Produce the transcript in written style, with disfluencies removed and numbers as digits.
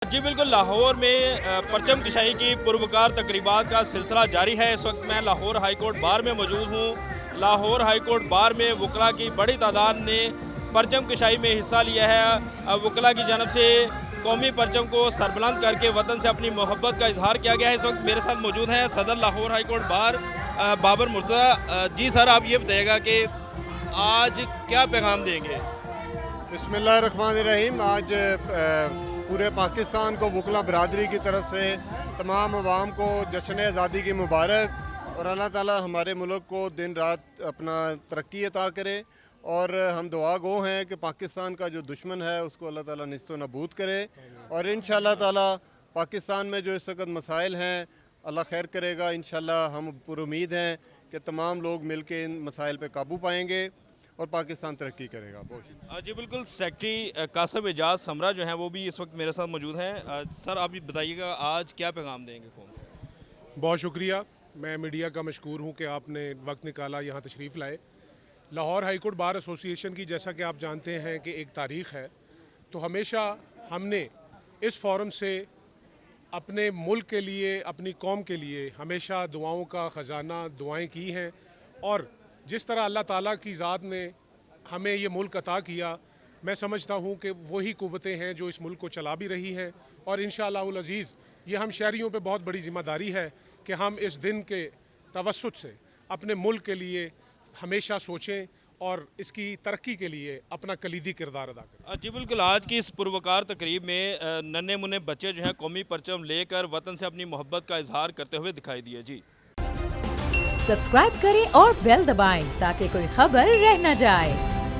जी बिल्कुल, लाहौर में परचम कशाई की पुरवकार तकरीबात का सिलसिला जारी है। इस वक्त मैं लाहौर हाई कोर्ट बार में मौजूद हूँ। लाहौर हाई कोर्ट बार में वकला की बड़ी तादाद ने परचम कशाई में हिस्सा लिया है। वकला की जानब से कौमी परचम को सरबुलंद करके वतन से अपनी मोहब्बत का इजहार किया गया है। इस वक्त मेरे साथ मौजूद हैं सदर Lahore high court bar Babar Murtaza. जी सर, आप ये बताइएगा कि आज क्या पैगाम देंगे? बिस्मिल्लाहिर्रहमानिर्रहीम। आज पूरे पाकिस्तान को वकला बरादरी की तरफ से तमाम अवाम को जश्न आज़ादी की मुबारक, और अल्लाह ताला हमारे मुल्क को दिन रात अपना तरक्की अता करे। और हम दुआ गो हैं कि पाकिस्तान का जो दुश्मन है उसको अल्लाह ताला निस्तो नबूद करे, और इंशाअल्लाह ताला पाकिस्तान में जो इस वक्त मसाइल हैं अल्लाह खैर करेगा। इंशाअल्लाह हम पुरुमीद हैं कि तमाम लोग मिल के इन मसाइल पर काबू पाएंगे और पाकिस्तान तरक्की करेगा। बहुत शुक्रिया। जी बिल्कुल, सेक्रेटरी कासिम एजाज समरा जो हैं वो भी इस वक्त मेरे साथ मौजूद हैं। सर, आप ये बताइएगा आज क्या पैगाम देंगे कौन? बहुत शुक्रिया। मैं मीडिया का मशकूर हूँ कि आपने वक्त निकाला, यहाँ तशरीफ़ लाए। Lahore high court bar association की जैसा कि आप जानते हैं कि एक तारीख़ है, तो हमेशा हमने इस फोरम से अपने मुल्क के लिए, अपनी कौम के लिए हमेशा दुआओं का ख़जाना दुआएं की हैं। और जिस तरह अल्लाह ताला की ज़ात ने हमें ये मुल्क अता किया, मैं समझता हूँ कि वही कुव्वतें हैं जो इस मुल्क को चला भी रही हैं। और इंशाअल्लाहुल अज़ीज़ ये हम शहरियों पे बहुत बड़ी ज़िम्मेदारी है कि हम इस दिन के तवस्सुत से अपने मुल्क के लिए हमेशा सोचें और इसकी तरक्की के लिए अपना कलीदी किरदार अदा करें। जी बिल्कुल, आज की इस पुरवकार तकरीब में नन्हे मुन्ने बच्चे जो हैं कौमी परचम लेकर वतन से अपनी मोहब्बत का इजहार करते हुए दिखाई दिए। जी सब्सक्राइब करें और बेल दबाएं ताकि कोई खबर रह न जाए।